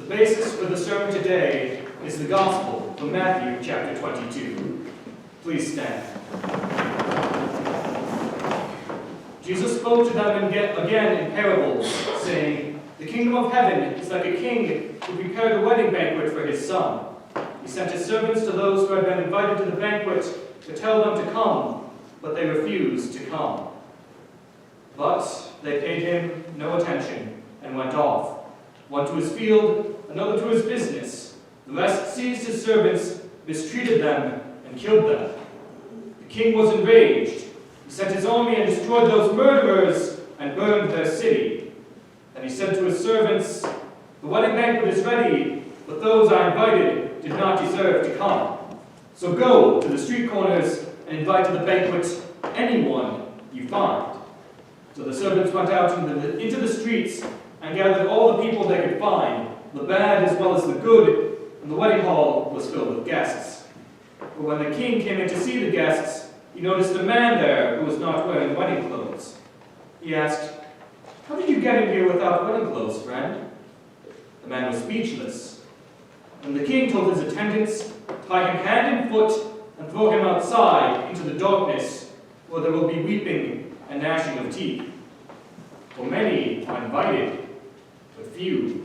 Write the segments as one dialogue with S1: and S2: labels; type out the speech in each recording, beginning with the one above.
S1: The basis for the sermon today is the Gospel from Matthew chapter 22. Please stand. Jesus spoke to them again in parables, saying, "The kingdom of heaven is like a king who prepared a wedding banquet for his son. He sent his servants to those who had been invited to the banquet to tell them to come, but they refused to come. But they paid him no attention and went off, one to his field, another to his business. The rest seized his servants, mistreated them, and killed them. The king was enraged. He sent his army and destroyed those murderers and burned their city. Then he said to his servants, 'The wedding banquet is ready, but those I invited did not deserve to come. So go to the street corners and invite to the banquet anyone you find.' So the servants went out into the streets and gathered all the people they could find, the bad as well as the good, and the wedding hall was filled with guests. But when the king came in to see the guests, he noticed a man there who was not wearing wedding clothes. He asked, 'How did you get in here without wedding clothes, friend?' The man was speechless. And the king told his attendants, 'Tie him hand and foot and throw him outside into the darkness, where there will be weeping and gnashing of teeth. For many are invited, but few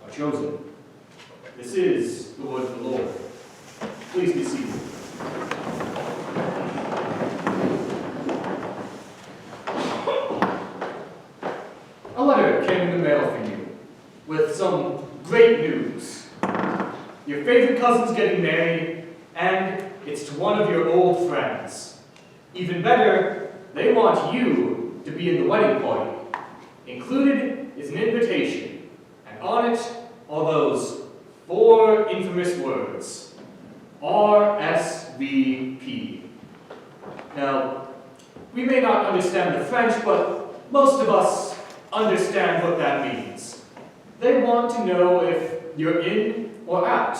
S1: are chosen.'" This is the word of the Lord. Please be seated. A letter came in the mail for you with some great news. Your favorite cousin's getting married, and it's to one of your old friends. Even better, they want you to be in the wedding party. Included is an invitation, and on it are those 4 infamous words, RSVP. Now, we may not understand the French, but most of us understand what that means. They want to know if you're in or out.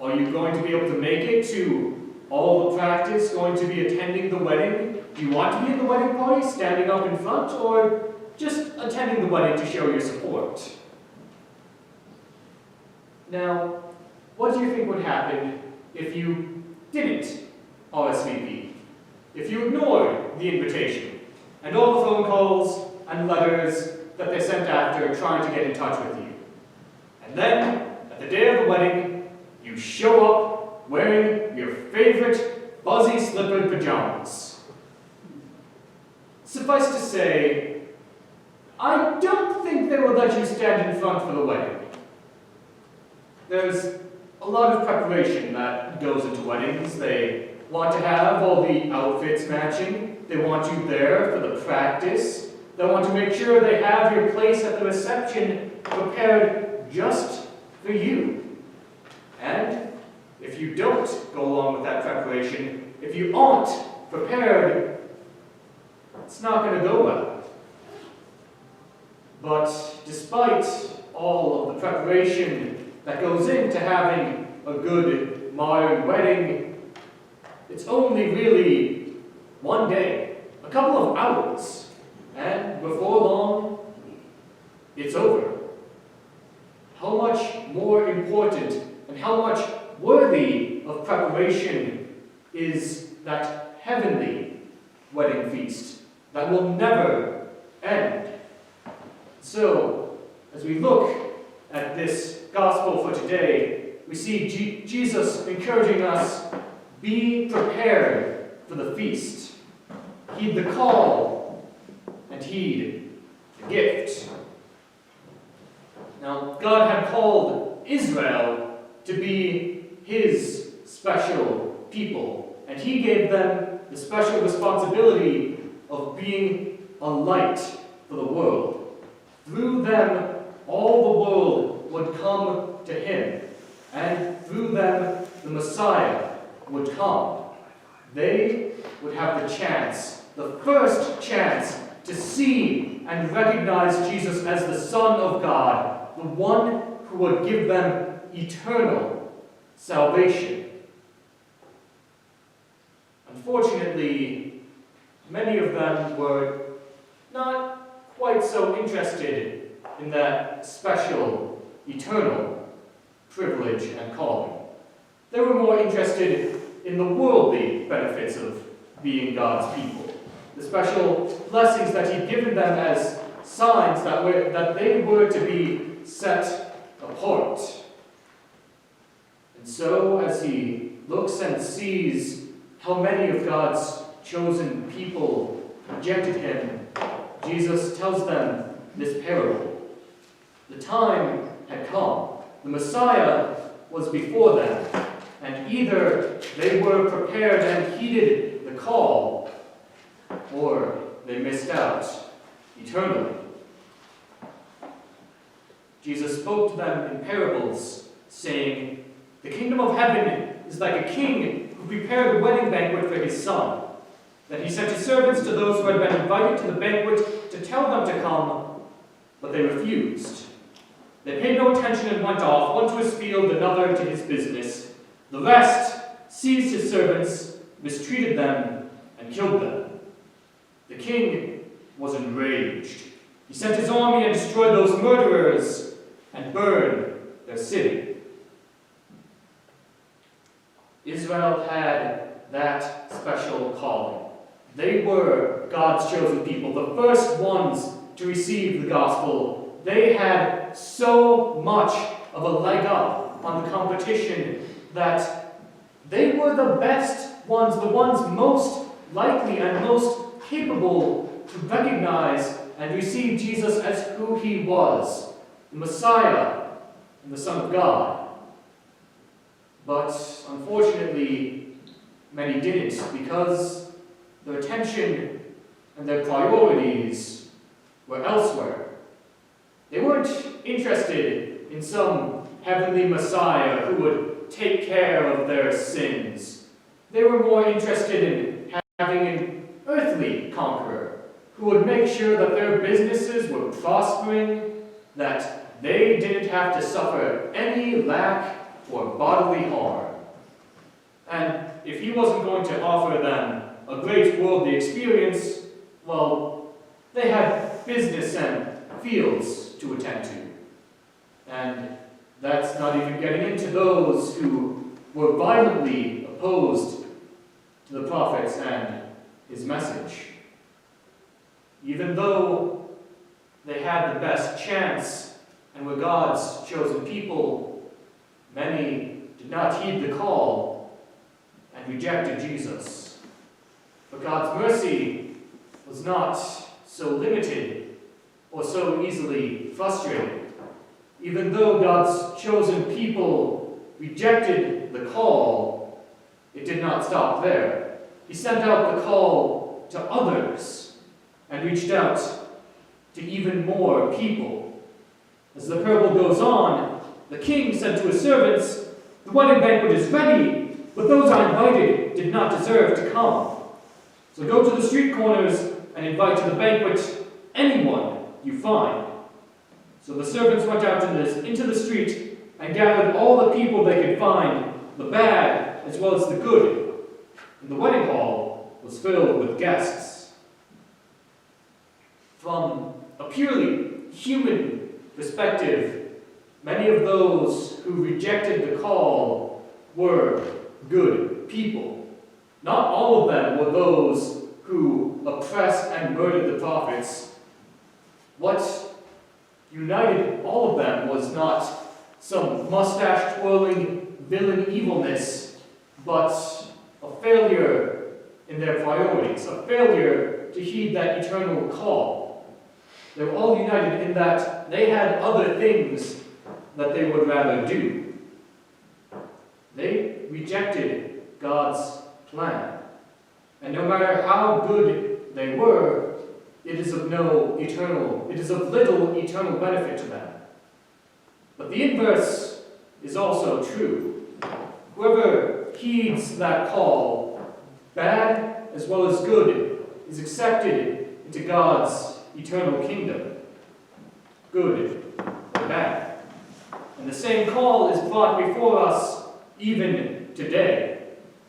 S1: Are you going to be able to make it to all the practice, going to be attending the wedding? Do you want to be in the wedding party, standing up in front, or just attending the wedding to show your support? Now, what do you think would happen if you didn't RSVP? If you ignored the invitation and all the phone calls and letters that they sent after trying to get in touch with you? And then, at the day of the wedding, you show up wearing your favorite fuzzy slippered pajamas. Suffice to say, I don't think they will let you stand in front for the wedding. There's a lot of preparation that goes into weddings. They want to have all the outfits matching. They want you there for the practice. They want to make sure they have your place at the reception prepared just for you. And if you don't go along with that preparation, if you aren't prepared, it's not going to go well. But despite all of the preparation that goes into having a good modern wedding, it's only really one day, a couple of hours, and before long, it's over. How much more important and how much worthy of preparation is that heavenly wedding feast that will never end? So, as we look at this gospel for today, we see Jesus encouraging us, be prepared for the feast. Heed the call and heed the gift. Now, God had called Israel to be his special people, and he gave them the special responsibility of being a light for the world. Through them, all the world would come to him, and through them, the Messiah would come. They would have the chance, the first chance, to see and recognize Jesus as the Son of God, the one who would give them eternal salvation. Unfortunately, many of them were not quite so interested in that special, eternal privilege, and calling. They were more interested in the worldly benefits of being God's people, the special blessings that he'd given them as signs that they were to be set apart. And so, as he looks and sees how many of God's chosen people rejected him, Jesus tells them this parable. The time had come. The Messiah was before them, and either they were prepared and heeded the call, or they missed out eternally. Jesus spoke to them in parables, saying, "The kingdom of heaven is like a king who prepared a wedding banquet for his son. Then he sent his servants to those who had been invited to the banquet to tell them to come, but they refused. They paid no attention and went off, one to his field, another to his business. The rest seized his servants, mistreated them, and killed them. The king was enraged. He sent his army and destroyed those murderers and burned their city." Israel had that special calling. They were God's chosen people, the first ones to receive the gospel. They had so much of a leg up on the competition that they were the best ones, the ones most likely and most capable to recognize and receive Jesus as who he was, the Messiah and the Son of God. But unfortunately, many didn't, because their attention and their priorities were elsewhere. They weren't interested in some heavenly Messiah who would take care of their sins. They were more interested in having an earthly conqueror who would make sure that their businesses were prospering, that they didn't have to suffer any lack or bodily harm. And if he wasn't going to offer them a great worldly experience, well, they had business and fields to attend to. And that's not even getting into those who were violently opposed to the prophets and his message. Even though they had the best chance and were God's chosen people, many did not heed the call and rejected Jesus. But God's mercy was not so limited or so easily frustrated. Even though God's chosen people rejected the call, it did not stop there. He sent out the call to others and reached out to even more people. As the parable goes on, the king said to his servants, "The wedding banquet is ready, but those I invited did not deserve to come. So go to the street corners and invite to the banquet anyone you find." So the servants went out into the street and gathered all the people they could find, the bad as well as the good. And the wedding hall was filled with guests. From a purely human perspective, many of those who rejected the call were good people. Not all of them were those who oppressed and murdered the prophets. What united all of them was not some mustache-twirling villain evilness, but a failure in their priorities, a failure to heed that eternal call. They were all united in that they had other things that they would rather do. They rejected God's plan. And no matter how good they were, it is of little eternal benefit to them. But the inverse is also true. Whoever heeds that call, bad as well as good, is accepted into God's eternal kingdom, good or bad. And the same call is brought before us even today.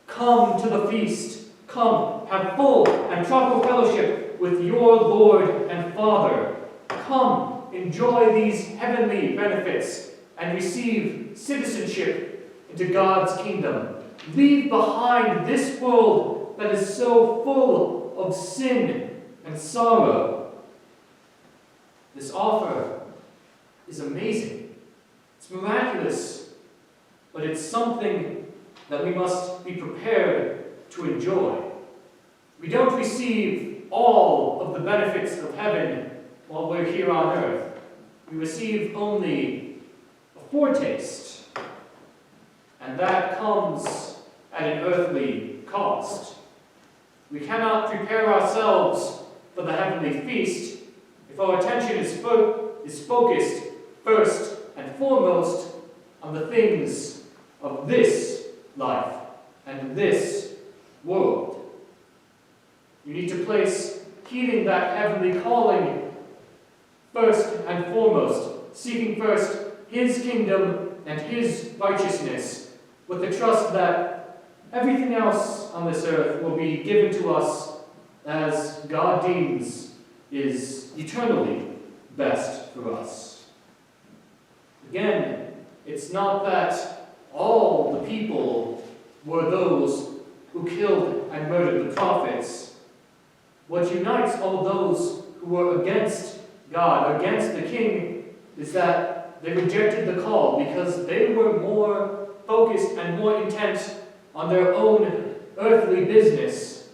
S1: Come to the feast. Come, have full and proper fellowship with your Lord and Father. Come, enjoy these heavenly benefits and receive citizenship into God's kingdom. Leave behind this world that is so full of sin and sorrow. This offer is amazing. It's miraculous, but it's something that we must be prepared to enjoy. We don't receive all of the benefits of heaven while we're here on earth. We receive only a foretaste, and that comes at an earthly cost. We cannot prepare ourselves for the heavenly feast if our attention is focused first and foremost on the things of this life and this world. You need to place heeding that heavenly calling first and foremost, seeking first His kingdom and His righteousness, with the trust that everything else on this earth will be given to us as God deems is eternally best for us. Again, it's not that all the people were those who killed and murdered the prophets. What unites all those who were against God, against the king, is that they rejected the call because they were more focused and more intent on their own earthly business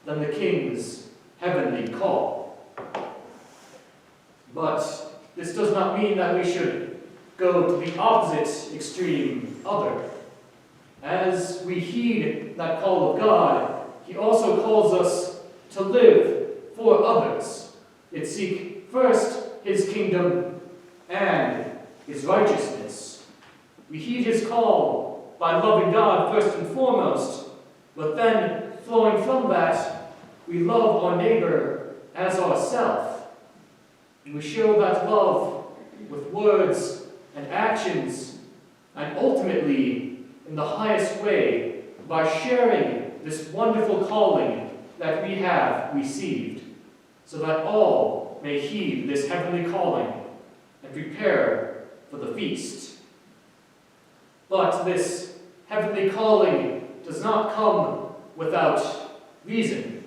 S1: than the king's heavenly call. But this does not mean that we should go to the opposite extreme other. As we heed that call of God, He also calls us to live for others. Yet seek first His kingdom and His righteousness. We heed His call by loving God first and foremost, but then, flowing from that, we love our neighbor as ourselves. And we show that love with words and actions, and ultimately, in the highest way, by sharing this wonderful calling that we have received, so that all may heed this heavenly calling and prepare for the feast. But this heavenly calling does not come without reason.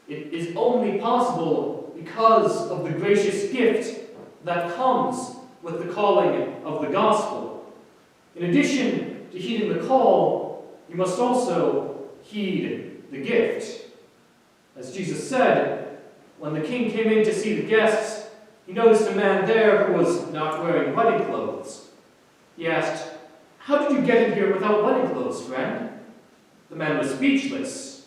S1: It is only possible because of the gracious gift that comes with the calling of the gospel. In addition to heeding the call, you must also heed the gift. As Jesus said, when the king came in to see the guests, he noticed a man there who was not wearing wedding clothes. He asked, "How did you get in here without wedding clothes, friend?" The man was speechless.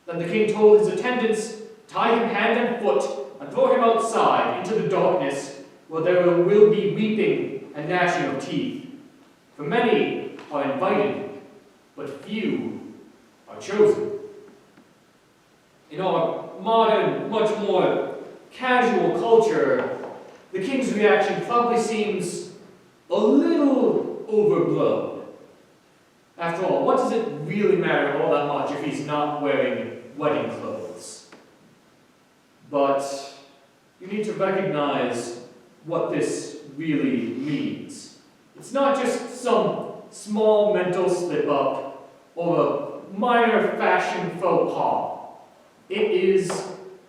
S1: Then the king told his attendants, "Tie him hand and foot and throw him outside into the darkness, where there will be weeping and gnashing of teeth. For many are invited, but few are chosen." In our modern, much more casual culture, the king's reaction probably seems a little overblown. After all, what does it really matter all that much if he's not wearing wedding clothes? But you need to recognize what this really means. It's not just some small mental slip-up or a minor fashion faux pas. It is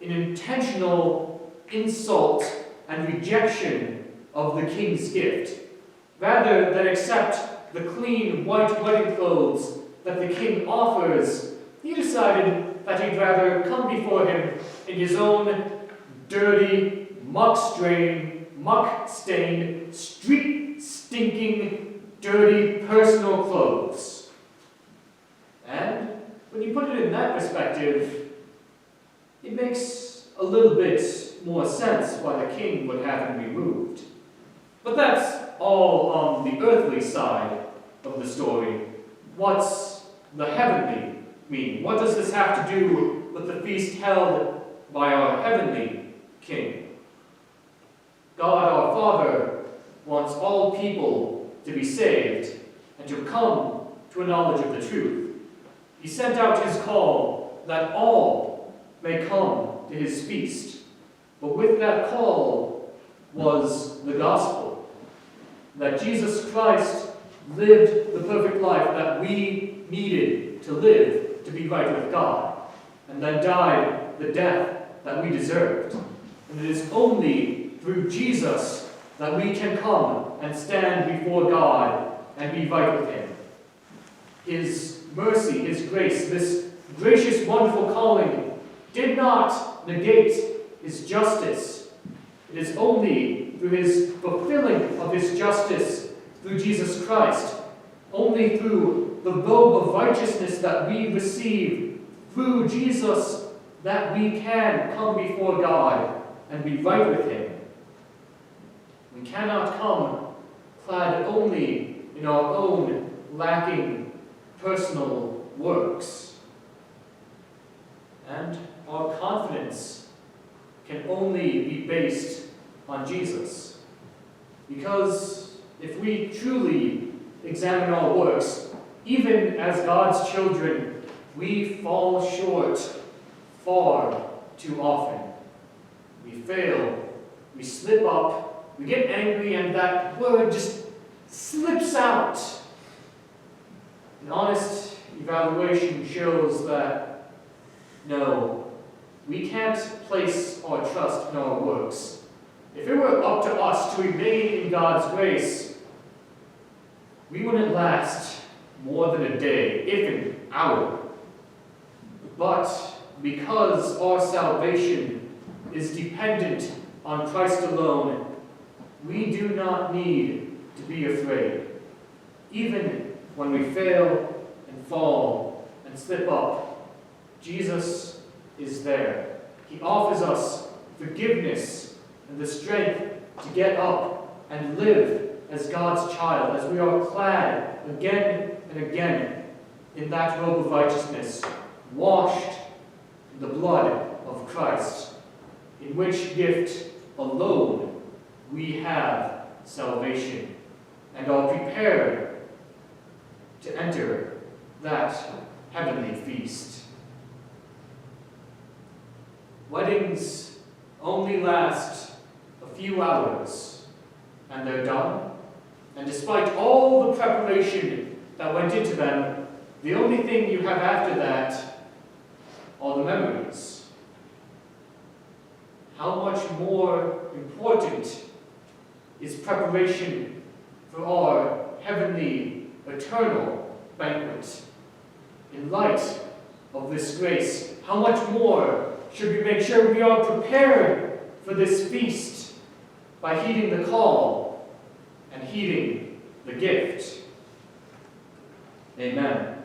S1: an intentional insult and rejection of the king's gift. Rather than accept the clean white wedding clothes that the king offers, he decided that he'd rather come before him in his own dirty, muck-stained, street-stinking, dirty personal clothes. And when you put it in that perspective, it makes a little bit more sense why the king would have him removed. But that's all on the earthly side of the story. What's the heavenly mean? What does this have to do with the feast held by our heavenly King? God our Father wants all people to be saved and to come to a knowledge of the truth. He sent out His call that all may come to His feast. But with that call was the gospel. that Jesus Christ lived the perfect life that we needed to live to be right with God, and then died the death that we deserved. And it is only through Jesus that we can come and stand before God and be right with Him. His mercy, His grace, this gracious, wonderful calling did not negate His justice. It is only through His fulfilling of His justice through Jesus Christ, only through the robe of righteousness that we receive through Jesus, that we can come before God and be right with Him. We cannot come clad only in our own lacking personal works. And our confidence can only be based on Jesus. Because if we truly examine our works, even as God's children, we fall short far too often. We fail, we slip up, we get angry, and that word just slips out. An honest evaluation shows that, no, we can't place our trust in our works. If it were up to us to remain in God's grace, we wouldn't last more than a day, if an hour. But because our salvation is dependent on Christ alone, we do not need to be afraid. Even when we fail and fall and slip up, Jesus is there. He offers us forgiveness and the strength to get up and live as God's child, as we are clad again and again in that robe of righteousness, washed in the blood of Christ, in which gift alone we have salvation and are prepared to enter that heavenly feast. Weddings only last a few hours, and they're done. And despite all the preparation that went into them, the only thing you have after that are the memories. How much more important is preparation for our heavenly, eternal banquet? In light of this grace, how much more should we make sure we are prepared for this feast by heeding the call and heeding the gift? Amen.